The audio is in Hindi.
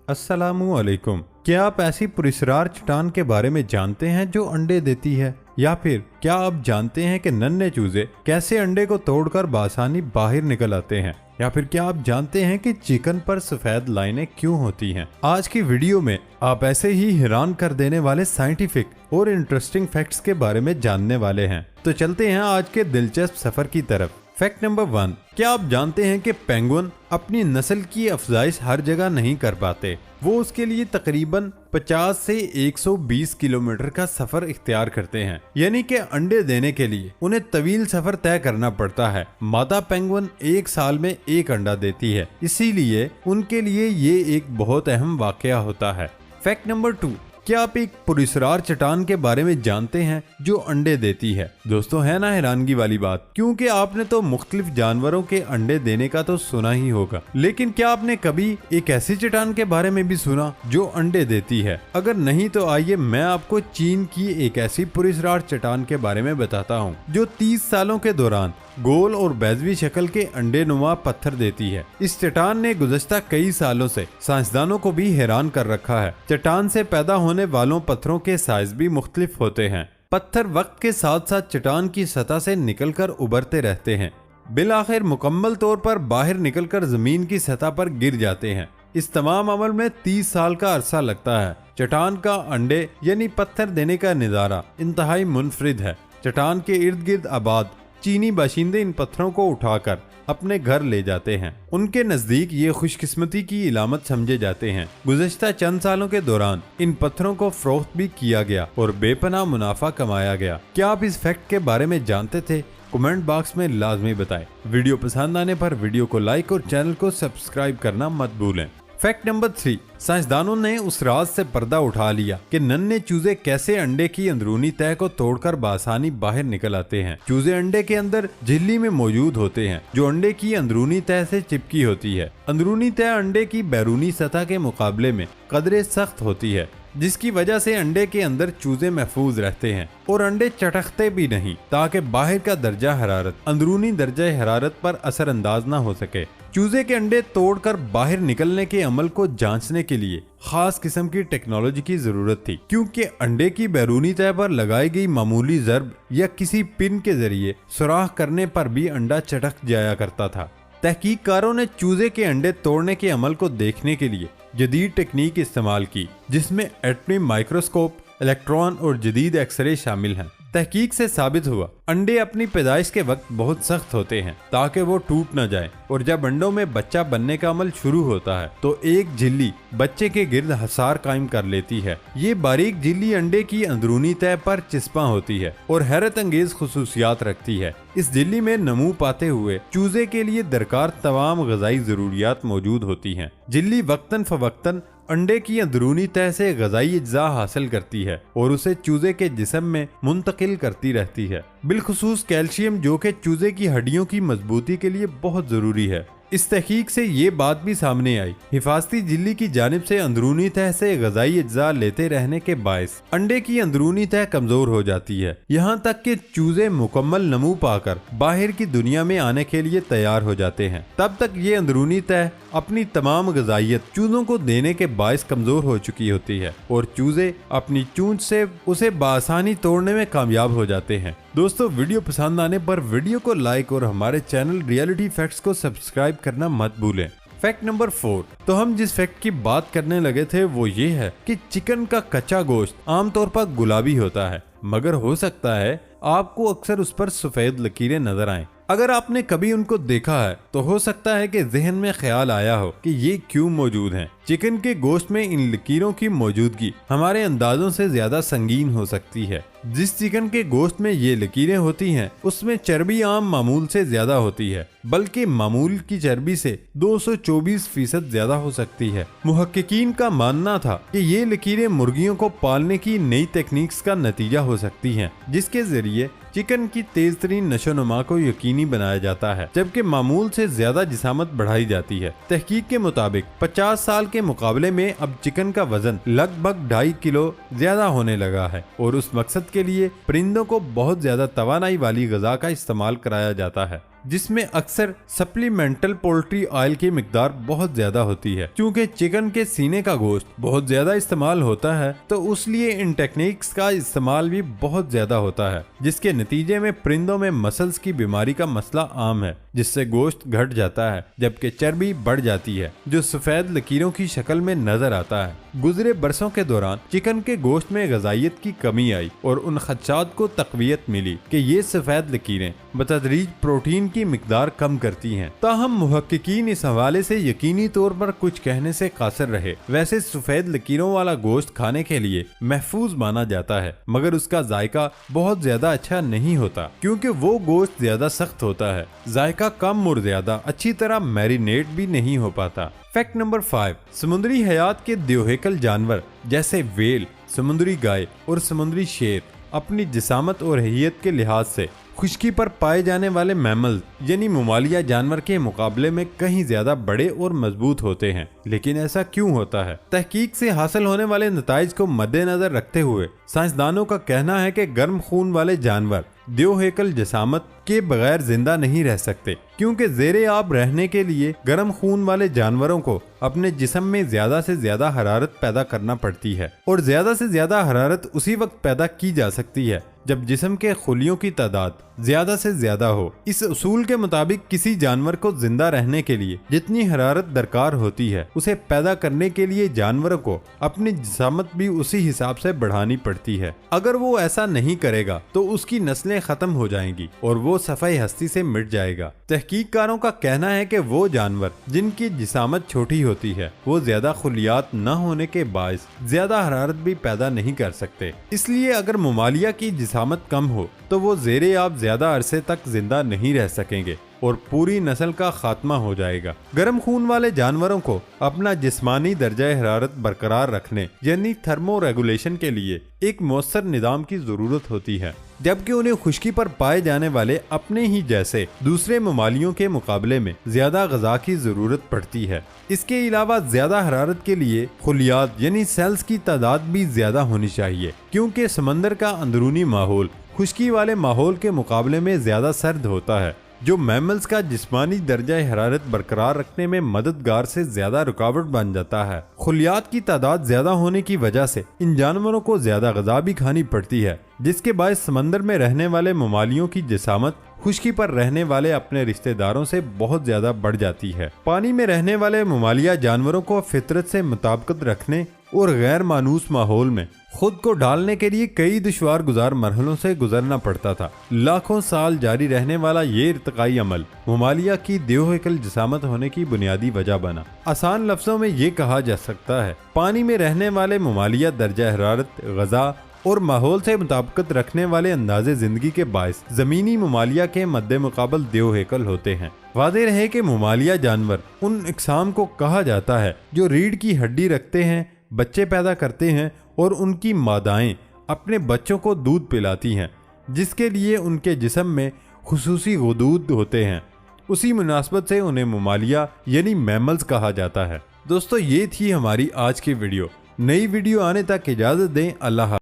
अस्सलामुअलैकुम। क्या आप ऐसी पुरस्कार चट्टान के बारे में जानते हैं जो अंडे देती है? या फिर क्या आप जानते हैं कि नन्हे चूजे कैसे अंडे को तोड़कर बासानी बाहर निकल आते हैं? या फिर क्या आप जानते हैं कि चिकन पर सफेद लाइनें क्यों होती हैं? आज की वीडियो में आप ऐसे ही हैरान कर देने वाले साइंटिफिक और इंटरेस्टिंग फैक्ट्स के बारे में जानने वाले हैं। तो चलते हैं आज के दिलचस्प सफर की तरफ। फैक्ट नंबर 1, क्या आप जानते हैं कि पेंगुइन अपनी नस्ल की अफजाइश हर जगह नहीं कर पाते? वो उसके लिए तकरीबन 50 से 120 किलोमीटर का सफर इख्तियार करते हैं, यानी कि अंडे देने के लिए उन्हें तवील सफर तय करना पड़ता है। मादा पेंगुइन एक साल में एक अंडा देती है, इसीलिए उनके लिए ये एक बहुत अहम वाकया होता है। फैक्ट नंबर 2, क्या आप एक पुरस्कार चट्टान के बारे में जानते हैं जो अंडे देती है? दोस्तों, है ना हैरानगी वाली बात, क्योंकि आपने तो मुख्तलिफ जानवरों के अंडे देने का तो सुना ही होगा, लेकिन क्या आपने कभी एक ऐसी चट्टान के बारे में भी सुना जो अंडे देती है? अगर नहीं तो आइए मैं आपको चीन की एक ऐसी पुरस्कार चट्टान के बारे में बताता हूँ जो 30 सालों के दौरान गोल और बैजवी शक्ल के अंडे नुमा पत्थर देती है। इस चट्टान ने गुज़श्ता कई सालों से साइंसदानों को भी हैरान कर रखा है। चट्टान से पैदा होने वालों पत्थरों के साइज भी मुख्तलिफ होते हैं। पत्थर वक्त के साथ साथ चट्टान की सतह से निकलकर उभरते रहते हैं, बिलाखिर मुकम्मल तौर पर बाहर निकलकर जमीन की सतह पर गिर जाते हैं। इस तमाम अमल में 30 साल का अरसा लगता है। चट्टान का अंडे यानी पत्थर देने का नज़ारा इंतहाई मुनफरिद है। चट्टान के इर्द गिर्द आबाद चीनी बाशिंदे इन पत्थरों को उठाकर अपने घर ले जाते हैं। उनके नजदीक ये खुशकिस्मती की इलामत समझे जाते हैं। गुज़श्ता चंद सालों के दौरान इन पत्थरों को फरोख्त भी किया गया और बेपनाह मुनाफा कमाया गया। क्या आप इस फैक्ट के बारे में जानते थे? कमेंट बॉक्स में लाजमी बताएं। वीडियो पसंद आने पर वीडियो को लाइक और चैनल को सब्सक्राइब करना मत भूलें। फैक्ट नंबर 3, साइंसदानों ने उस राज से पर्दा उठा लिया कि नन्हे चूजे कैसे अंडे की अंदरूनी तह को तोड़कर बासानी बाहर निकल आते हैं। चूजे अंडे के अंदर झिल्ली में मौजूद होते हैं जो अंडे की अंदरूनी तह से चिपकी होती है। अंदरूनी तह अंडे की बैरूनी सतह के मुकाबले में कदरे सख्त होती है, जिसकी वजह से अंडे के अंदर चूजे महफूज रहते हैं और अंडे चटकते भी नहीं, ताकि बाहर का दर्जा हरारत अंदरूनी दर्जा हरारत पर असर अंदाज न हो सके। चूजे के अंडे तोड़कर बाहर निकलने के अमल को जांचने के लिए खास किस्म की टेक्नोलॉजी की जरूरत थी, क्योंकि अंडे की बैरूनी तह पर लगाई गई मामूली जर्ब या किसी पिन के जरिए सुराख करने पर भी अंडा चटक जाया करता था। तहकीककारों ने चूजे के अंडे तोड़ने के अमल को देखने के लिए जदीद टेक्निक इस्तेमाल की, जिसमें एटमी माइक्रोस्कोप, इलेक्ट्रॉन और जदीद एक्सरे शामिल हैं। तहकीक से साबित हुआ अंडे अपनी पैदाइश के वक्त बहुत सख्त होते हैं ताकि वो टूट न जाए, और जब अंडों में बच्चा बनने का अमल शुरू होता है तो एक झिल्ली बच्चे के गिर्द हसार कायम कर लेती है। ये बारीक झिल्ली अंडे की अंदरूनी तह पर चिस्पा होती है और हैरत अंगेज खुसूसियात रखती है। इस झिल्ली में नमू पाते हुए चूजे के लिए दरकार तमाम गजाई जरूरियात मौजूद होती हैं। झिल्ली वक्तन फवक्तन अंडे की अंदरूनी तह से गजाई अज्जा हासिल करती है और उसे चूजे के जिस्म में मुंतकिल करती रहती है, बिलखुसूस कैल्शियम, जो कि चूजे की हड्डियों की मजबूती के लिए बहुत जरूरी है। इस तहकीक से ये बात भी सामने आई, हिफाजती झिल्ली की जानिब से अंदरूनी तह से गजाई अज्जा लेते रहने के बायस अंडे की अंदरूनी तह कमजोर हो जाती है, यहाँ तक कि चूजे मुकम्मल नमू पाकर बाहर की दुनिया में आने के लिए तैयार हो जाते हैं। तब तक ये अंदरूनी तह अपनी तमाम गजाइयत चूजों को देने के बायस कमजोर हो चुकी होती है और चूजे अपनी चूंच से उसे बासानी तोड़ने में कामयाब हो जाते हैं। दोस्तों, वीडियो पसंद आने पर वीडियो को लाइक और हमारे चैनल रियलिटी फैक्ट्स को सब्सक्राइब करना मत भूलें। फैक्ट नंबर 4, तो हम जिस फैक्ट की बात करने लगे थे वो ये है कि चिकन का कच्चा गोश्त आमतौर पर गुलाबी होता है, मगर हो सकता है आपको अक्सर उस पर सफेद लकीरें नजर आएं। अगर आपने कभी उनको देखा है तो हो सकता है कि जहन में ख्याल आया हो कि ये क्यों मौजूद हैं। चिकन के गोश्त में इन लकीरों की मौजूदगी हमारे अंदाजों से ज्यादा संगीन हो सकती है। जिस चिकन के गोश्त में ये लकीरें होती हैं उसमें चर्बी आम मामूल से ज्यादा होती है, बल्कि मामूल की चर्बी से 224% ज्यादा हो सकती है। मुहक्किकीन का मानना था कि ये लकीरें मुर्गियों को पालने की नई टेक्निक्स का नतीजा हो सकती हैं, जिसके जरिए चिकन की तेज तरीन नशोनुमा को यकीनी बनाया जाता है, जबकि मामूल से ज्यादा जिसामत बढ़ाई जाती है। तहकीक के मुताबिक 50 साल के मुकाबले में अब चिकन का वजन लगभग 2.5 किलो ज्यादा होने लगा है और उस मकसद के लिए परिंदों को बहुत ज्यादा तवानाई वाली गजा का इस्तेमाल कराया जाता है। जिसमें अक्सर सप्लीमेंटल पोल्ट्री ऑयल की मिकदार बहुत ज्यादा होती है। क्योंकि चिकन के सीने का गोश्त बहुत ज्यादा इस्तेमाल होता है तो उसलिए इन टेक्निक्स का इस्तेमाल भी बहुत ज्यादा होता है, जिसके नतीजे में परिंदों में मसल्स की बीमारी का मसला आम है, जिससे गोश्त घट जाता है जबकि चर्बी बढ़ जाती है, जो सफेद लकीरों की शक्ल में नजर आता है। गुजरे बरसों के दौरान चिकन के गोश्त में ग़िज़ाइयत की कमी आई और उन खदशात को तक़वियत मिली कि ये सफेद लकीरें बतदरीज प्रोटीन की मिकदार कम करती हैं। ताहम मुहक्किकीन इस हवाले से यकीनी तौर पर कुछ कहने से कासिर रहे। वैसे सफेद लकीरों वाला गोश्त खाने के लिए महफूज माना जाता है, मगर उसका जायका बहुत ज्यादा अच्छा नहीं होता क्योंकि वो गोश्त ज्यादा सख्त होता है, जायका कम और ज्यादा अच्छी तरह मैरिनेट भी नहीं हो पाता। फैक्ट नंबर 5, समुद्री हयात के द्योहेकल जानवर जैसे वेल, समुद्री गाय और समुद्री शेर अपनी जिसामत और हैयत के लिहाज से खुश्की पर पाए जाने वाले मैमल यानी ममालिया जानवर के मुकाबले में कहीं ज्यादा बड़े और मजबूत होते हैं। लेकिन ऐसा क्यों होता है? तहकीक से हासिल होने वाले नताइज को मद्देनजर रखते हुए साइंसदानों का कहना है कि गर्म खून वाले जानवर द्योहेकल जिसामत के बगैर जिंदा नहीं रह सकते, क्योंकि ज़ेरे आब रहने के लिए गर्म खून वाले जानवरों को अपने जिस्म में ज्यादा से ज्यादा हरारत पैदा करना पड़ती है और ज्यादा से ज्यादा हरारत उसी वक्त पैदा की जा सकती है जब जिस्म के खुलियों की तादाद ज्यादा से ज्यादा हो। इस उसूल के मुताबिक किसी जानवर को जिंदा रहने के लिए जितनी हरारत दरकार होती है उसे पैदा करने के लिए जानवरों को अपनी जिसामत भी उसी हिसाब से बढ़ानी पड़ती है। अगर वो ऐसा नहीं करेगा तो उसकी नस्लें खत्म हो जाएंगी और वो सफ़ाई हस्ती से मिट जाएगा। तहकीककारों का कहना है कि वो जानवर जिनकी जिसामत छोटी होती है वो ज्यादा खुलियात न होने के बायस ज्यादा हरारत भी पैदा नहीं कर सकते। इसलिए अगर ममालिया की जिसामत कम हो तो वो ज़ेरे आब ज्यादा अरसे तक जिंदा नहीं रह सकेंगे और पूरी नस्ल का खात्मा हो जाएगा। गर्म खून वाले जानवरों को अपना जिस्मानी दर्जा हरारत बरकरार रखने यानी थर्मो रेगुलेशन के लिए एक मौसर निज़ाम की जरूरत होती है, जबकि उन्हें खुश्की पर पाए जाने वाले अपने ही जैसे दूसरे ममालियों के मुकाबले में ज्यादा ग़िज़ा की जरूरत पड़ती है। इसके अलावा ज्यादा हरारत के लिए खुलियात यानी सेल्स की तादाद भी ज्यादा होनी चाहिए, क्योंकि समंदर का अंदरूनी माहौल खुश्की वाले माहौल के मुकाबले में ज्यादा सर्द होता है, जो मैमल्स का जिस्मानी दर्जा हरारत बरकरार रखने में मददगार से ज्यादा रुकावट बन जाता है। खुलियात की तादाद ज्यादा होने की वजह से इन जानवरों को ज्यादा ग़िज़ा भी खानी पड़ती है, जिसके बायस समंदर में रहने वाले ममालियों की जिसामत खुश्की पर रहने वाले अपने रिश्तेदारों से बहुत ज्यादा बढ़ जाती है। पानी में रहने वाले ममालिया जानवरों को फितरत से मुताबिकत रखने और गैर मानूस माहौल में खुद को डालने के लिए कई दुश्वार गुजार मरहलों से गुजरना पड़ता था। लाखों साल जारी रहने वाला ये इर्तिकाई अमल ममालिया की द्योहेकल जिसामत होने की बुनियादी वजह बना। आसान लफ्जों में ये कहा जा सकता है, पानी में रहने वाले ममालिया दर्जा हरारत, ग़िज़ा और माहौल से मुताबिकत रखने वाले अंदाजे जिंदगी के बायस जमीनी ममालिया के मद्दे मुकाबल द्योहेकल होते हैं। वाज़ेह रहे कि ममालिया जानवर उन इकसाम को कहा जाता है जो रीढ़ की हड्डी रखते हैं, बच्चे पैदा करते हैं और उनकी मादाएं अपने बच्चों को दूध पिलाती हैं, जिसके लिए उनके जिस्म में खुसूसी गुदूद होते हैं। उसी मुनासबत से उन्हें ममालिया यानी मैमल्स कहा जाता है। दोस्तों, ये थी हमारी आज की वीडियो। नई वीडियो आने तक इजाज़त दें। अल्लाह।